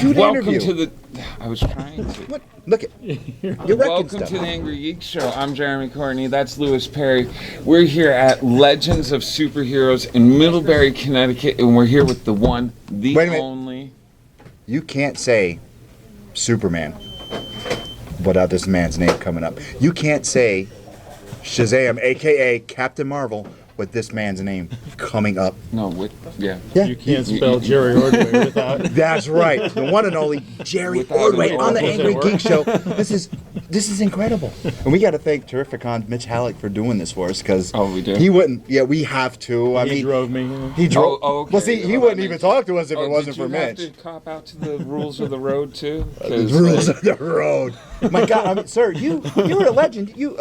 Do the Welcome interview. to the. I was trying to. What? Look at you're wrecking Welcome stuff. to the Angry Geeks Show. I'm Jeremy Courtney. That's Lewis Perry. We're here at Legends of Superheroes in Middlebury, Connecticut, and we're here with the one, the Wait a minute. only. You can't say Superman without this man's name coming up. You can't say Shazam, a.k.a. Captain Marvel, with this man's name coming up. No, yeah. You can't spell Jerry Ordway without. That's right. The one and only Jerry Without Ordway an on the Or. Angry Geek Show. This is incredible. And we got to thank Terrificon Mitch Halleck for doing this for us because we do? he wouldn't. Yeah, we have to. I He mean, drove me. he drove. Okay. Well, see, he Well, wouldn't that even makes- talk to us if it wasn't for did you Mitch. have to cop out to the rules of the road too? The 'Cause, rules like, of the road. My God, I mean, sir, you're a legend. You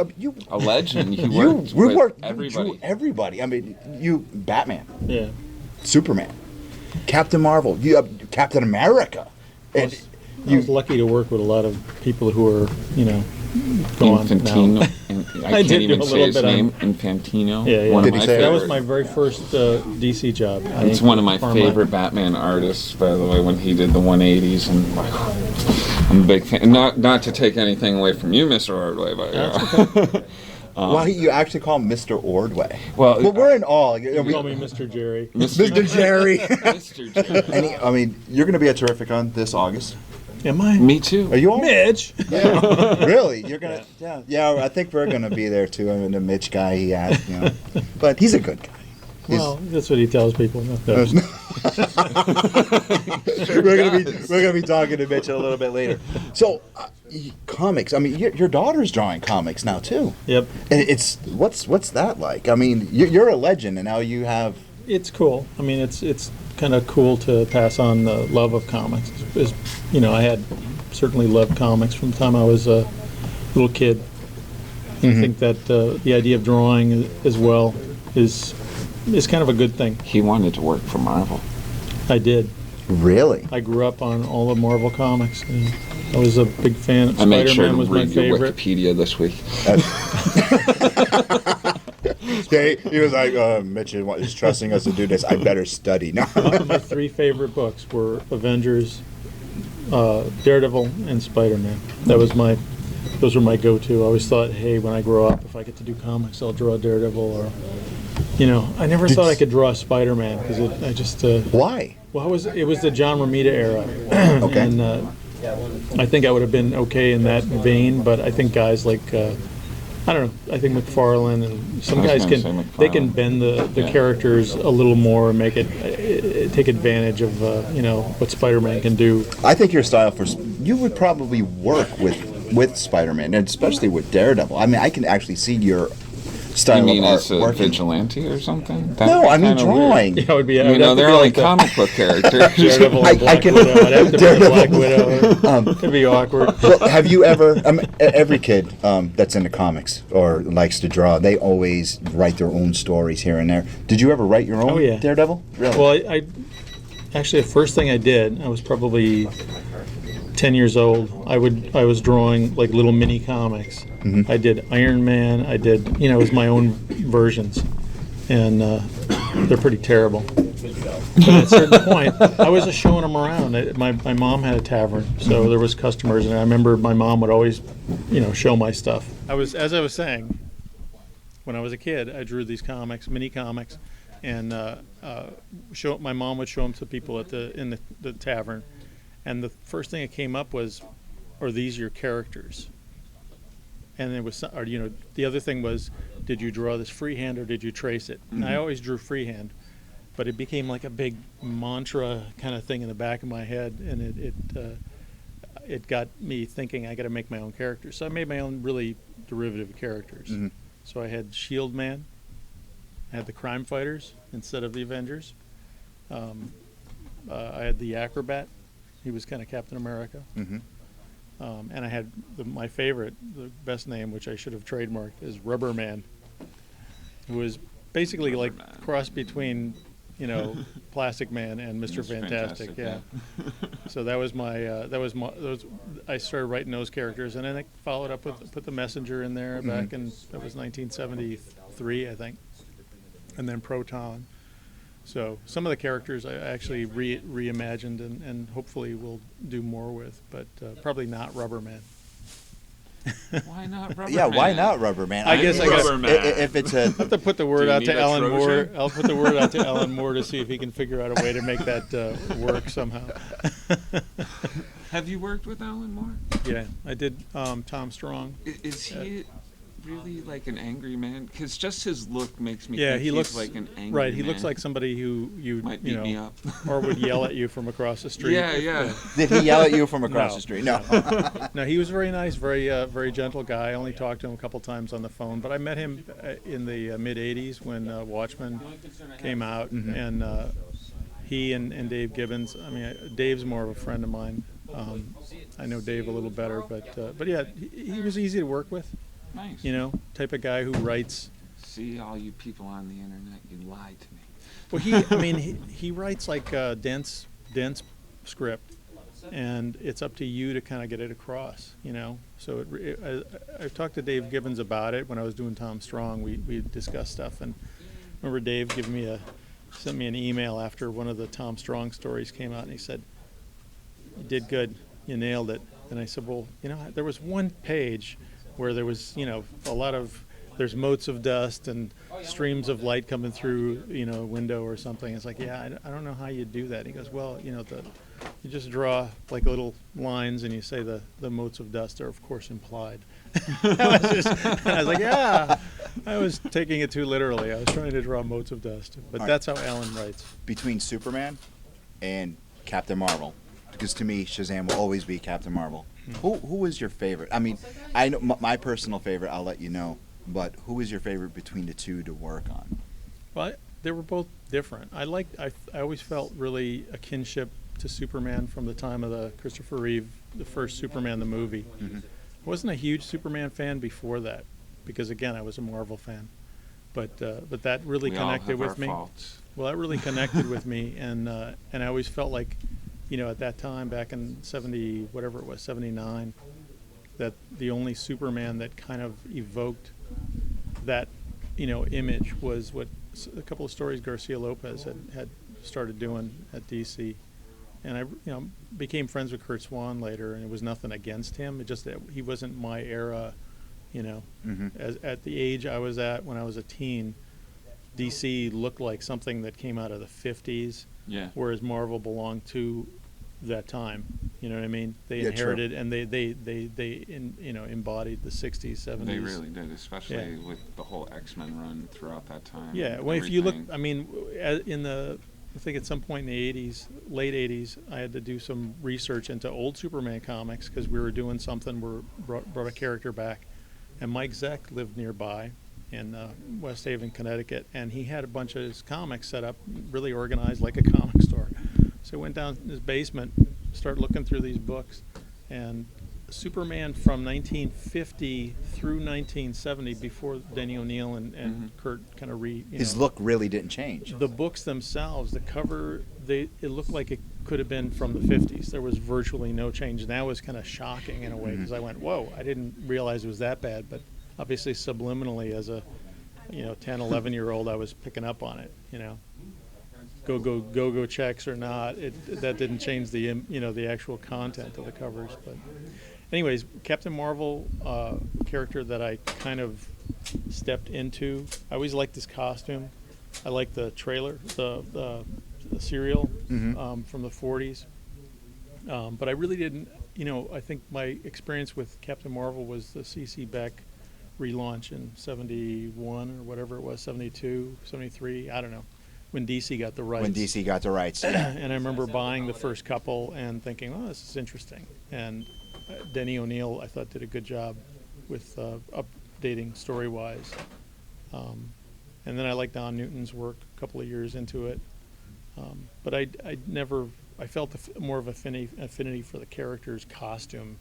a legend. You you worked with worked everybody. everybody. I mean, you Batman, Yeah. Superman, Captain Marvel, you Captain America, and I was lucky to work with a lot of people who are, go on Infantino. now. I did can't do even a say little his bit on- name. Infantino. Yeah. One Did of he my say That favorite. was my very first DC job. It's one of my favorite Batman artists, by the way, when he did the 180s, and I'm a big fan. Not to take anything away from you, Mr. Ordway, but well, you actually call him Mr. Ordway. well, But we're in awe. You call me Mr. Jerry. Mr. Jerry. Mr. Jerry. And I mean, you're going to be at Terrificon this August. Am I? Me too. Are you on? Mitch. Yeah. Really? You're gonna? Yeah. I think we're gonna be there too. I mean, the Mitch guy he had, but he's a good guy. Well, that's what he tells people. No. We're gonna be talking to Mitch a little bit later. So, comics. I mean, your daughter's drawing comics now too. Yep. And it's what's that like? I mean, you're a legend, and now you have. It's cool. I mean, it's kind of cool to pass on the love of comics. I had certainly loved comics from the time I was a little kid. I think that the idea of drawing as well is kind of a good thing. He wanted to work for Marvel. I did. Really? I grew up on all the Marvel comics. And I was a big fan. I made sure Spider-Man to was my read your favorite. Wikipedia this week. He was like, Mitch is trusting us to do this. I better study now. My three favorite books were Avengers, Daredevil, and Spider-Man. Those were my go-to. I always thought, hey, when I grow up, if I get to do comics, I'll draw Daredevil. Or, I never thought I could draw Spider-Man because I just. Why? Well, it was the John Romita era, Okay. and I think I would have been okay in that vein. But I think guys like I don't know. I think McFarlane and some I was guys gonna can say they can McFarlane. bend the Yeah. characters a little more and make it take advantage of what Spider-Man can do. I think your style you would probably work with Spider-Man, and especially with Daredevil. I mean, I can actually see your style You mean of art as a working. vigilante or something? No, I mean drawing. Yeah, it would be. I would have to they're be only like the comic book characters. Daredevil I and Black can- Widow. I'd have to be a Black Daredevil. Widow. It'd be awkward. Well, have you ever? Every kid that's into comics or likes to draw, they always write their own stories here and there. Did you ever write your own Oh, yeah. Daredevil? Really? Well, I actually the first thing I did, I was probably 10 years old. I was drawing like little mini comics. I did Iron Man. I did it was my own versions, and they're pretty terrible. But at a certain point, I was just showing them around. My mom had a tavern, so there was customers, and I remember my mom would always, show my stuff. As I was saying, when I was a kid, I drew these comics, mini comics, and my mom would show them to people in the tavern, and the first thing that came up was, "Are these your characters?" And it was, the other thing was, "Did you draw this freehand or did you trace it?" And I always drew freehand, but it became like a big mantra kind of thing in the back of my head, and it got me thinking I got to make my own characters. So I made my own really derivative characters. So I had Shield Man, I had the Crime Fighters instead of the Avengers. I had the Acrobat. He was kind of Captain America. And I had my favorite, the best name, which I should have trademarked, is Rubber Man, who was basically like cross between, Plastic Man and Mr. Fantastic. Yeah. So that was I started writing those characters, and then I followed up with put the Messenger in there back in that was 1973, I think, and then Proton. So some of the characters I actually reimagined and hopefully will do more with, but probably not Rubberman. Why not Rubberman? Yeah, why not Rubberman? I guess I guess if it's a I'll have to put the word Do you out to need a Alan Moore. Trojan? I'll put the word out to Alan Moore to see if he can figure out a way to make that work somehow. Have you worked with Alan Moore? Yeah, I did Tom Strong. Is he really like an angry man? Because just his look makes me Yeah, think he he's looks like an angry right. He man. looks like somebody who Might beat me up. or would yell at you from across the street. Yeah. did he yell at you from across No, the street? No. No, he was very nice, very gentle guy. I only talked to him a couple times on the phone, but I met him in the mid '80s when Watchmen came out, and he and Dave Gibbons. I mean, Dave's more of a friend of mine. I know Dave a little better, but yeah, he was easy to work with. Nice. You know, type of guy who writes. See, all you people on the internet, you lied to me. Well, he writes like dense script, and it's up to you to kind of get it across. You know, so I've talked to Dave Gibbons about it when I was doing Tom Strong. We discussed stuff, and I remember Dave sent me an email after one of the Tom Strong stories came out, and he said, "You did good, you nailed it." And I said, "Well, there was one page where there was, a lot of, there's motes of dust and streams of light coming through, a window or something." It's like, yeah, I don't know how you do that. He goes, well, you just draw like little lines and you say the motes of dust are of course implied. I was like, yeah, I was taking it too literally. I was trying to draw motes of dust, but that's how Alan writes. Between Superman and Captain Marvel, because to me Shazam will always be Captain Marvel. Who is your favorite? I mean, I know my personal favorite. I'll let you know. But who is your favorite between the two to work on? Well, they were both different. I always felt really a kinship to Superman from the time of the Christopher Reeve, the first Superman the movie. Mm-hmm. I wasn't a huge Superman fan before that, because again I was a Marvel fan. But that really We all connected have our with me. faults. Well, that really connected with me, and I always felt like, at that time back in 70, whatever it was, 79, that the only Superman that kind of evoked that, image was what a couple of stories Garcia Lopez had started doing at DC. And I, became friends with Kurt Swan later, and it was nothing against him. It just that he wasn't my era, Mm-hmm. at the age I was at when I was a teen. DC looked like something that came out of the 50s, Yeah. whereas Marvel belonged to that time. You know what I mean? They Yeah, inherited and they embodied the 60s, 70s. They really did, especially Yeah. with the whole X-Men run throughout that time. Yeah, and well, if you look, everything. I mean, I think at some point in the 80s, late 80s, I had to do some research into old Superman comics because we were doing something where brought a character back, and Mike Zeck lived nearby in West Haven, Connecticut, and he had a bunch of his comics set up, really organized like a comic store. So I went down in his basement, started looking through these books, and Superman from 1950 through 1970, before Denny O'Neil and Kurt kind of His look really didn't change. the books themselves, the cover, it looked like it could have been from the 50s. There was virtually no change. And that was kind of shocking in a way, because I went, whoa, I didn't realize it was that bad. But obviously subliminally as a 10, 11-year-old, I was picking up on it, Go checks or not, that didn't change the the actual content of the covers. But anyways, Captain Marvel, character that I kind of stepped into. I always liked his costume. I liked the trailer, the serial from the 40s. But I really didn't, I think my experience with Captain Marvel was the C.C. Beck relaunch in 71 or whatever it was, 72, 73, I don't know, when DC got the rights. When DC got the rights. Yeah. And I remember buying the first couple and thinking, oh, this is interesting. And Denny O'Neil, I thought, did a good job with updating story-wise. And then I liked Don Newton's work a couple of years into it. But I felt more of affinity for the character's costume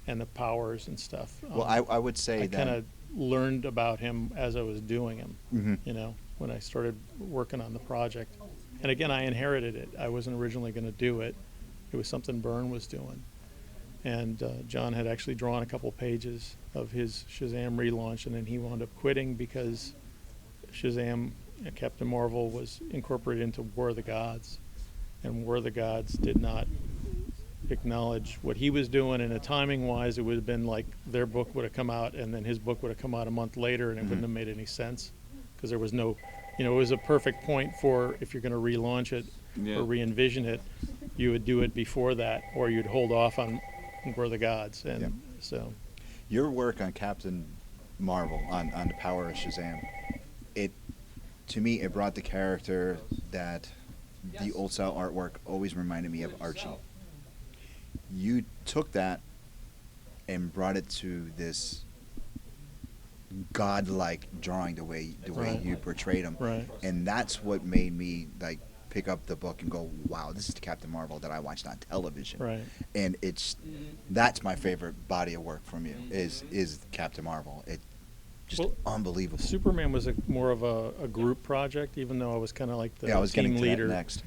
and the powers and stuff. Well, I would say I that kind of learned about him as I was doing him, Mhm. when I started working on the project. And again, I inherited it. I wasn't originally going to do it. It was something Byrne was doing. And John had actually drawn a couple pages of his Shazam relaunch, and then he wound up quitting because Shazam Captain Marvel was incorporated into War of the Gods, and War of the Gods did not acknowledge what he was doing, and timing wise it would have been like their book would have come out and then his book would have come out a month later, and it wouldn't have made any sense because there was no, it was a perfect point for if you're going to relaunch it or re-envision it, you would do it before that, or you'd hold off on War of the Gods. And so your work on Captain Marvel, on the Power of Shazam, to me it brought the character that the old style artwork always reminded me of Archie. You took that and brought it to this godlike drawing, the way you portrayed him, and that's what made me like pick up the book and go, wow, this is the Captain Marvel that I watched on television. And that's my favorite body of work from you is Captain Marvel. It just unbelievable. Superman was more of a group project, even though I was kind of like the I was team getting leader. to that next.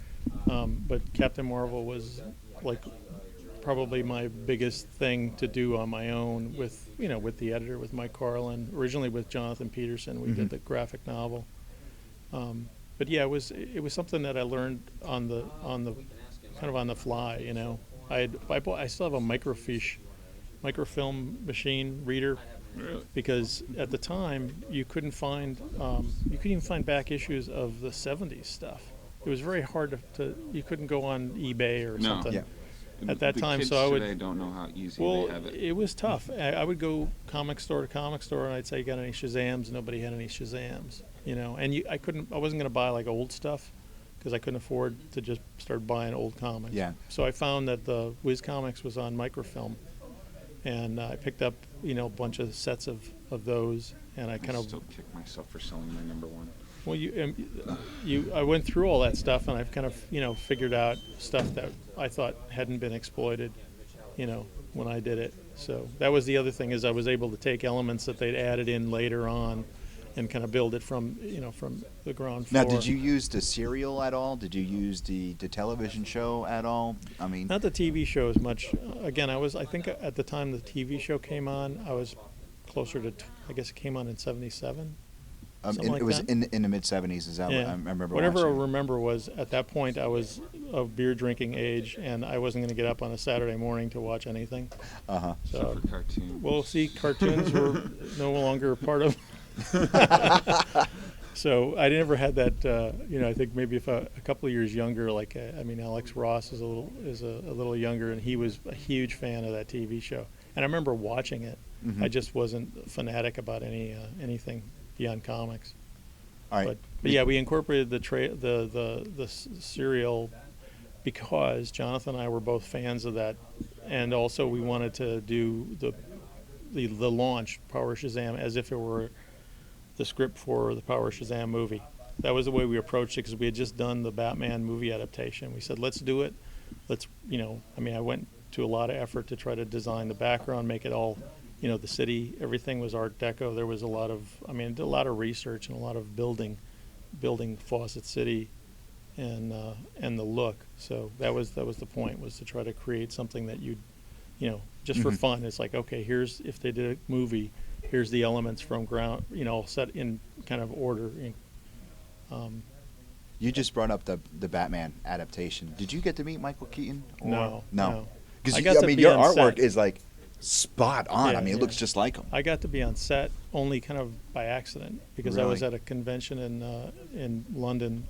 But Captain Marvel was like probably my biggest thing to do on my own with the editor, with Mike Carlin, originally with Jonathan Peterson. We did the graphic novel. But yeah, it was something that I learned on the kind of on the fly. I still have a microfilm machine reader, because at the time you couldn't even find back issues of the 70s stuff. It was very hard you couldn't go on eBay or something. At that time, kids so I would. Today don't know how easy Well, they have it. it was tough. I would go comic store to comic store, and I'd say, "Got any Shazams?" Nobody had any Shazams, And I wasn't going to buy like old stuff because I couldn't afford to just start buying old comics. Yeah. So I found that the Wiz Comics was on microfilm, and I picked up a bunch of sets of those, and I still kick myself for selling my number one. Well, I went through all that stuff, and I've kind of, figured out stuff that I thought hadn't been exploited, when I did it. So that was the other thing, is I was able to take elements that they'd added in later on and kind of build it from the ground floor. Now, did you use the serial at all? Did you use the television show at all? I mean, not the TV show as much. Again, I think at the time the TV show came on, I was closer to, I guess it came on in 77. It was in the mid 70s. Is that what I remember? Whatever watching. I remember was at that point I was of beer drinking age, and I wasn't going to get up on a Saturday morning to watch anything. So for cartoons. Well, see, cartoons were no longer a part of. So I never had that. I think maybe if a couple of years younger, like Alex Ross is a little younger, and he was a huge fan of that TV show, and I remember watching it. I just wasn't a fanatic about anything beyond comics. All right. But yeah, we incorporated the serial because Jonathan and I were both fans of that, and also we wanted to do the launch Power of Shazam as if it were the script for the Power of Shazam movie. That was the way we approached it, because we had just done the Batman movie adaptation. We said, let's do it. I went to a lot of effort to try to design the background, make it all. The city, everything was Art Deco. There was a lot of research and a lot of building Fawcett City, and the look. So that was the point, was to try to create something that you'd, just for fun. It's like, okay, if they did a movie, here's the elements from ground, set in kind of order. You just brought up the Batman adaptation. Did you get to meet Michael Keaton? No. Because your artwork is like spot on. Yeah, it looks just like him. I got to be on set only kind of by accident, because I was at a convention in London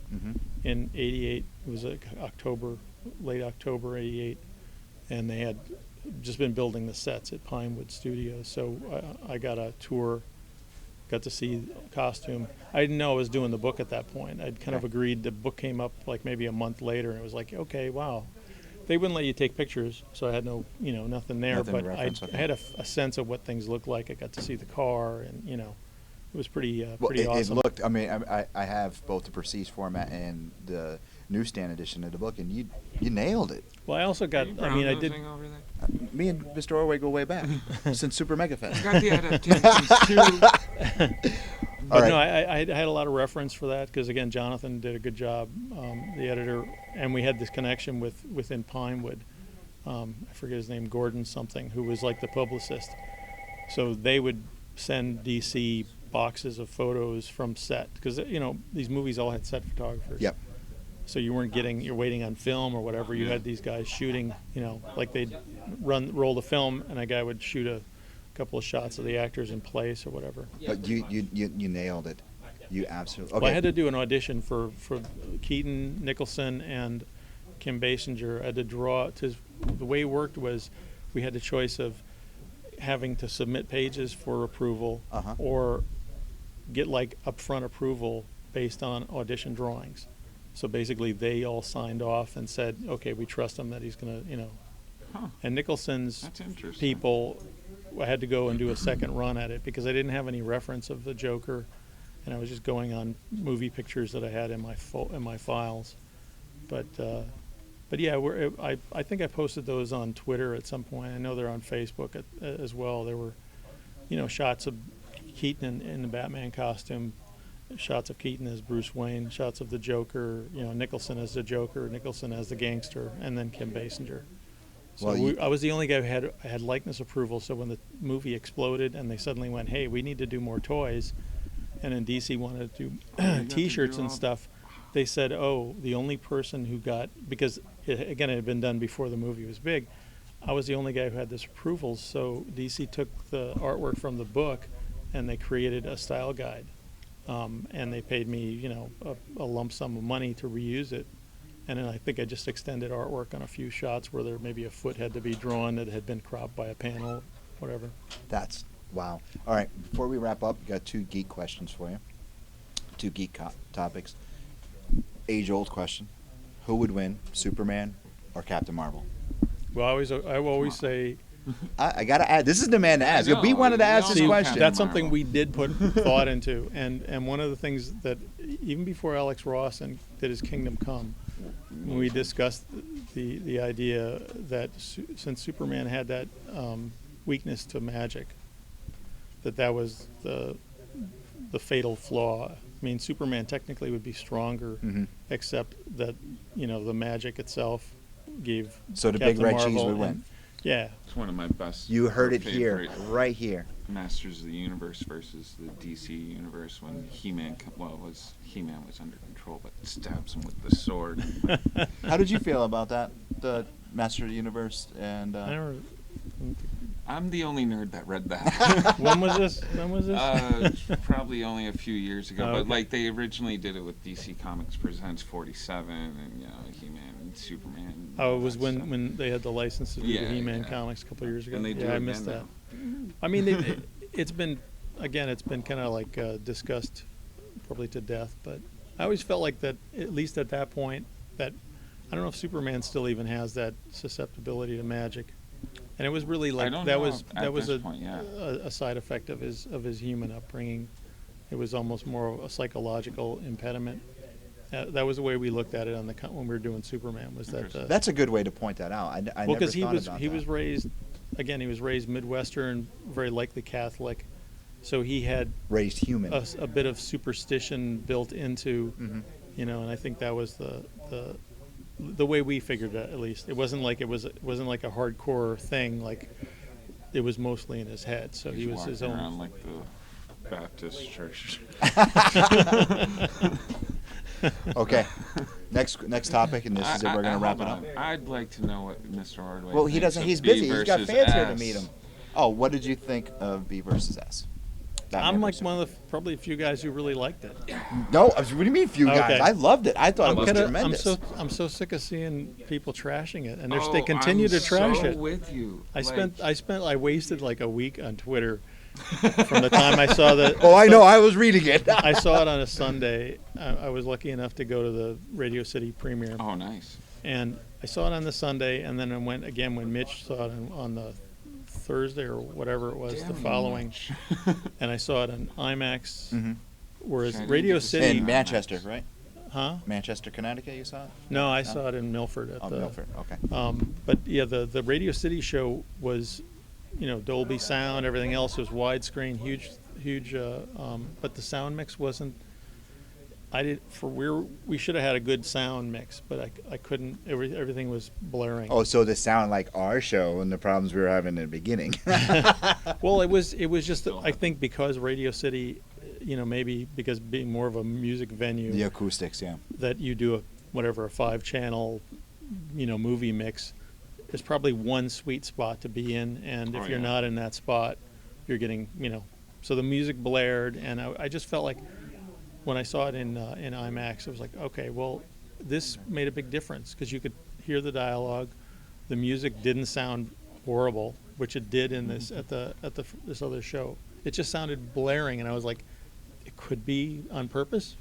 in '88. It was late October '88, and they had just been building the sets at Pinewood Studios. So I got a tour, got to see costume. I didn't know I was doing the book at that point. I'd kind of agreed. The book came up like maybe a month later, and it was like, okay, wow. They wouldn't let you take pictures, so I had nothing there. Nothing to but reference, I had a sense of what things looked like. I got to see the car, and it was pretty awesome. It looked. I have both the prestige format and the newsstand edition of the book, and you nailed it. Well, I also got. I did. Over there? Me and Mr. Ordway go way back since Super Mega Fest. Got the adaptations too. But no, I had a lot of reference for that, because again, Jonathan did a good job, the editor, and we had this connection within Pinewood. I forget his name, Gordon something, who was like the publicist. So they would send DC boxes of photos from set, because these movies all had set photographers. Yep. So you weren't you're waiting on film or whatever. You had these guys shooting, like they'd roll the film, and a guy would shoot a couple of shots of the actors in place or whatever. But you nailed it. You absolutely. Okay. Well, I had to do an audition for Keaton, Nicholson, and Kim Basinger. I had to draw. The way it worked was we had the choice of having to submit pages for approval or get like upfront approval based on audition drawings. So basically, they all signed off and said, "Okay, we trust him that he's gonna, And Nicholson's That's interesting. people, I had to go and do a second run at it because I didn't have any reference of the Joker, and I was just going on movie pictures that I had in my files. But yeah, I think I posted those on Twitter at some point. I know they're on Facebook as well. There were, shots of Keaton in the Batman costume. Shots of Keaton as Bruce Wayne, shots of the Joker, Nicholson as the Joker, Nicholson as the gangster, and then Kim Basinger. So I was the only guy who had likeness approval. So when the movie exploded and they suddenly went, "Hey, we need to do more toys," and then DC wanted to do T-shirts and stuff, they said, "Oh, the only person who got," because it had been done before the movie was big, I was the only guy who had this approval. So DC took the artwork from the book and they created a style guide. And they paid me, a lump sum of money to reuse it. And then I think I just extended artwork on a few shots where there maybe a foot had to be drawn that had been cropped by a panel, whatever. That's wow. All right, before we wrap up, we got 2 geek questions for you. 2 geek topics. Age-old question: who would win, Superman or Captain Marvel? Well, I always say. I gotta add. This is the man to ask. I know, we wanted to ask we this all know question. That's something we did put thought into, and one of the things that even before Alex Ross did his Kingdom Come, when we discussed the idea that since Superman had that weakness to magic, that was the fatal flaw. I mean, Superman technically would be stronger, except that the magic itself gave. So the Captain big red cheese Marvel would win. Yeah. It's one of my best. You heard it here, favorite right here. Masters of the Universe versus the DC Universe when He-Man was under control, but stabs him with the sword. How did you feel about that? The Master of the Universe and. I never. I'm the only nerd that read that. When was this? Probably only a few years ago, but okay. like they originally did it with DC Comics Presents 47 and He-Man and Superman. Oh, it was all that stuff. when they had the license to do the He-Man comics a couple of years ago. And they do I it missed that. again I mean, it's been kind of like discussed probably to death, but I always felt like that, at least at that point, that I don't know if Superman still even has that susceptibility to magic. And it was really like that was a side effect of his human upbringing. It was almost more of a psychological impediment. That was the way we looked at it when we were doing Superman. Was that That's a good way to point that out. I well, never because thought he about was raised, again, he was raised Midwestern, very likely Catholic, so he had raised human. a bit of superstition built into, and I think that was the way we figured it, at least. It wasn't like a hardcore thing. Like it was mostly in his head. So he was his own. Around like the Baptist church. Okay, next topic, and this is it. We're gonna wrap it up. I'd like to know what Mr. Ordway. Well, he thinks doesn't. of He's B busy. He's got versus fans here to S. meet him. Oh, what did you think of B versus S? I'm like one of the probably a few guys who really liked it. No, what do you mean, few guys? Okay. I loved it. I thought it was tremendous. I'm so sick of seeing people trashing it, and Oh, they continue to trash so it. with you. I wasted like a week on Twitter from the time I saw the. Oh, I know. I was reading it. I saw it on a Sunday. I was lucky enough to go to the Radio City premiere. Oh, nice. And I saw it on the Sunday, and then I went again when Mitch saw it on the Thursday or whatever it was, the following. And I saw it on IMAX. Whereas Radio City. In Manchester, right? Huh? Manchester, Connecticut, you saw it? No, I saw it in Milford. Milford, okay. But yeah, the Radio City show was, Dolby sound, everything else was widescreen, huge. But the sound mix wasn't. We should have had a good sound mix, but I couldn't. Everything was blaring. Oh, so the sound like our show and the problems we were having in the beginning. Well, it was just I think because Radio City maybe because being more of a music venue, The acoustics, yeah. that you do a 5-channel, movie mix. There's probably one sweet spot to be in, and if you're not in that spot, you're getting, So the music blared, and I just felt like when I saw it in IMAX, it was like, okay, well, this made a big difference because you could hear the dialogue. The music didn't sound horrible, which it did in this this other show. It just sounded blaring, and I was like, it could be on purpose.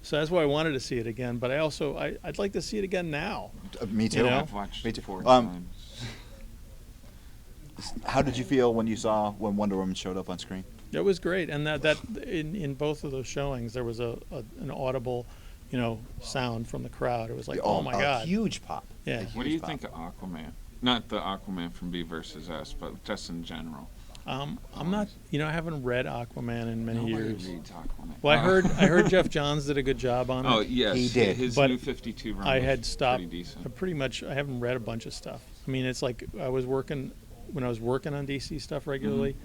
So that's why I wanted to see it again. But I'd like to see it again now. Me too. I've watched Me it too. 4 times. How did you feel when you saw when Wonder Woman showed up on screen? It was great, and that in both of those showings there was an audible, sound from the crowd. It was like, oh my god, a huge pop. Yeah. What do you think of Aquaman? Not the Aquaman from B vs. S, but just in general. I'm not, I haven't read Aquaman in many Nobody years. reads Aquaman. Well, I heard Jeff Johns did a good job on it. Oh yes, He did. His But new 52 run. I was had stopped. Pretty decent. Pretty much, I haven't read a bunch of stuff. I mean, it's like when I was working on DC stuff regularly.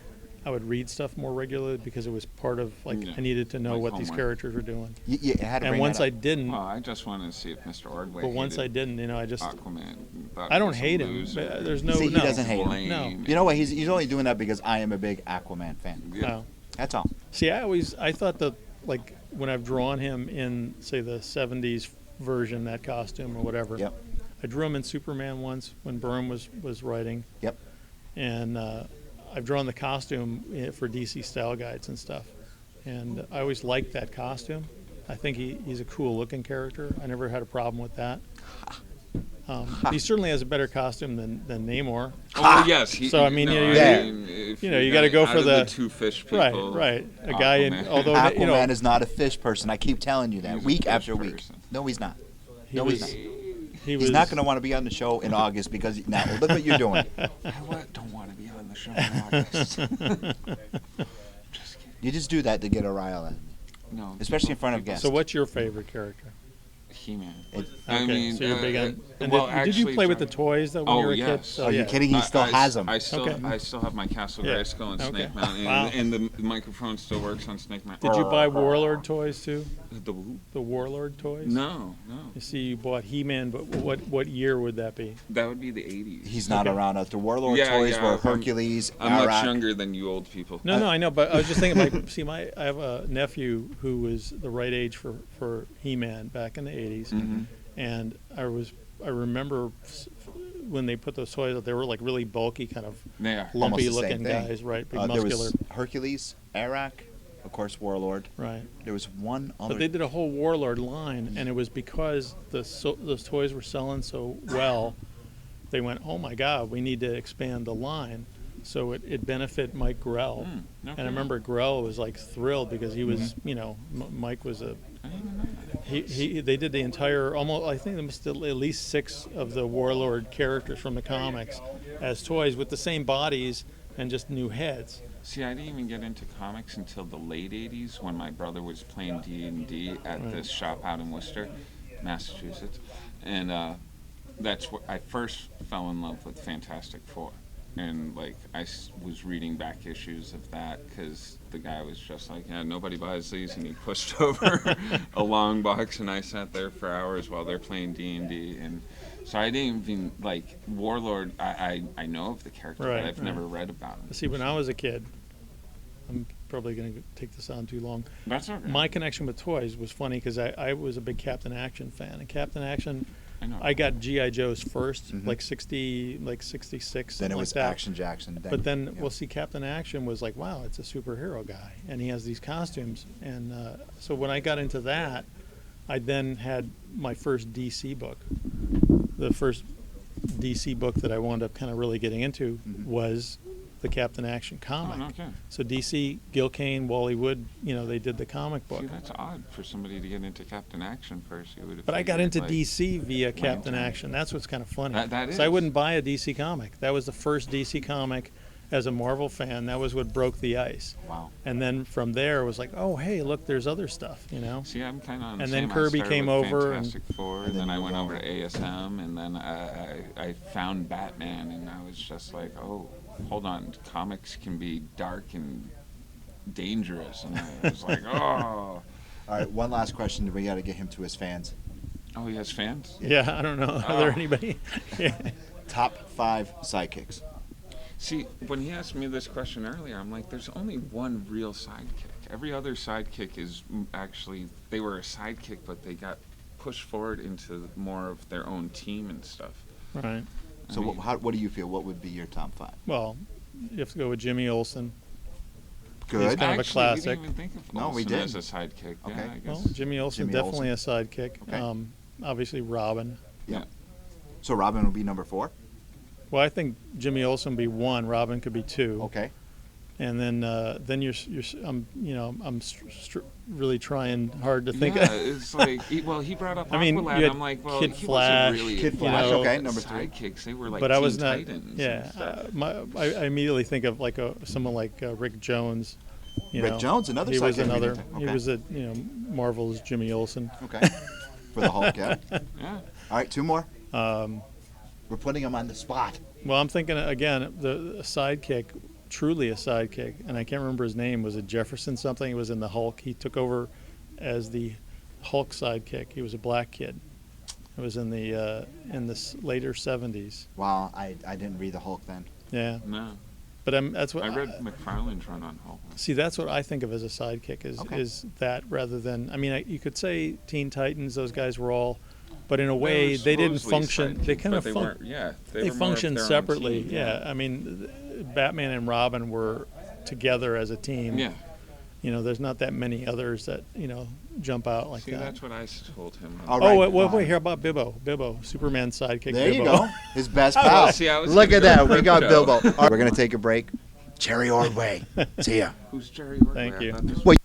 I would read stuff more regularly because it was part of I needed to know Like what these homework. characters were doing. You had to And bring once that I up. didn't, Well, I just wanted to see if Mr. Ordway. but once I hated didn't, I just Aquaman. Thought I he don't was a hate him. loser. But there's no See, he no. doesn't hate him. Lame. No. You know what? He's only doing that because I am a big Aquaman fan. Yeah. No. That's all. See, I thought that when I've drawn him in say the '70s version, that costume or whatever. Yep. I drew him in Superman once when Byrne was writing. Yep. And I've drawn the costume for DC style guides and stuff, and I always liked that costume. I think he's a cool looking character. I never had a problem with that. He certainly has a better costume than Namor. Oh well, yes. So, I mean, if you gotta go out for of the- two fish people. Right. A guy in Aquaman. although Aquaman is not a fish person. I keep telling you that He's a week fish after week. person. No, he's not. he No, was, he's not. he was He's not going to want to be on the show in August because now look what you're doing. I don't want to be on the show in August. Just kidding. You just do that to get a rile out of me, No. especially in front of guests. So what's your favorite character? He-Man. It- Okay, so you're big on. And well, did you actually, play with the John- toys that when Oh, you were a kid? yes. So, Are you yeah. kidding? He still has them. I still, Okay. I still have my Castle Yeah. Grayskull and Okay. Snake Mountain, Wow. and the microphone still works on Snake Mountain. Did you buy Warlord toys too? The who? The Warlord toys? No. You see, you bought He-Man, but what year would that be? That would be the 80s. He's not Okay. around us. The Warlord Yeah, toys yeah, were I'm- Hercules, I'm much Arak. younger than you old people. No, I know, but I was just thinking, I have a nephew who was the right age for He-Man back in the 80s, Mm-hmm. and I remember when they put those toys out, they were like really bulky, kind of They are. Almost the lumpy same looking thing. guys, right? Big There muscular, was Hercules, Arak, of course, Warlord. right? There was one other. But they did a whole Warlord line, and it was because those toys were selling so well. They went, oh my God, we need to expand the line. So it benefit Mike Grell, okay. and I remember Grell was like thrilled because he was, Mike was a. I didn't even know that. They did the entire I think there must at least 6 of the Warlord characters from the comics as toys with the same bodies and just new heads. See, I didn't even get into comics until the late 80s when my brother was playing D&D at this shop out in Worcester, Massachusetts. And that's where I first fell in love with Fantastic Four. And, was reading back issues of that because the guy was just like, yeah, nobody buys these. And he pushed over a long box, and I sat there for hours while they're playing D&D. And so I didn't even, Warlord, I know of the character, Right, but I've right. never read about him. See, when I was a kid, I'm probably going to take this on too long. That's okay. My connection with toys was funny because I was a big Captain Action fan, and Captain Action, I know. I got GI Joes 1st, Mhm. like 66. Then it something was like that. Action Jackson. But then, yeah. well, see, Captain Action was like, wow, it's a superhero guy, and he has these costumes. And so when I got into that, I then had my first DC book. The first DC book that I wound up kind of really getting into Mhm. was the Captain Action Oh, comic. no, okay. So DC, Gil Kane, Wally Wood, they did the comic book. See, that's odd for somebody to get into Captain Action first. You would have But I got figured, into DC via Captain time. Action. That's what's kind of funny. That So I is. wouldn't buy a DC comic. That was the first DC comic as a Marvel fan. That was what broke the ice. Wow. And then from there, it was like, oh, hey, look, there's other stuff, See, I'm kind of on the And then same. I Kirby started came with over and- Fantastic Four, And then then I you went went over over. to ASM, and then I found Batman, and I was just like, oh, hold on, comics can be dark and dangerous, and I was like, oh. All right, one last question. We got to get him to his fans. Oh, he has fans? Yeah, I don't know. Are there anybody? Top 5 sidekicks. See, when he asked me this question earlier, I'm like, there's only one real sidekick. Every other sidekick is actually, they were a sidekick, but they got pushed forward into more of their own team and stuff. Right. So what do you feel? What would be your top 5? Well, you have to go with Jimmy Olsen. Good. kind of a Actually, classic. We didn't even think of No, we Olsen as didn't. a sidekick. Okay. Yeah, I guess. Well, Jimmy Olsen, Jimmy definitely a sidekick. Okay. Obviously, Robin. Yeah. So Robin would be number 4? Well, I think Jimmy Olsen would be 1. Robin could be 2. Okay. And then you're I'm really trying hard to think. Yeah, it's like, he brought up I mean, Aqualad. you had I'm like, well, Kid he Flash, wasn't really Kid Flash, know, okay, number 3. sidekicks. They were like but I was Teen not. Titans Yeah, and stuff. I immediately think of like someone like Rick Jones. Rick Jones, another He was sidekick we another. didn't think. He Okay. was Marvel's Jimmy Olsen. Okay. For the Hulk, yeah. Yeah. All right, 2 more. We're putting him on the spot. Well, I'm thinking again the sidekick, truly a sidekick, and I can't remember his name. Was it Jefferson something? He was in the Hulk. He took over as the Hulk sidekick. He was a black kid. It was in the later 70s. Wow, I didn't read the Hulk then. Yeah, No. but that's what I read McFarlane's run on Hulk. See, that's what I think of as a sidekick is that rather than you could say Teen Titans. Those guys were all, but in a way they didn't function. They kind of they weren't. Yeah, they were more of functioned their own separately. team, Yeah, I mean, Batman and Robin were together as a team. Yeah. There's not that many others that jump out like See, that. that's what I told him. All right. Wait, here about Bibbo. Bibbo, Superman's sidekick. There Bibbo. you go. His best pal. See, I was Look gonna at go that. We got Crypto. Bilbo. All right, we're going to take a break. Cherry Ordway. See ya. Who's Jerry Ordway? Thank I you. thought this was Well,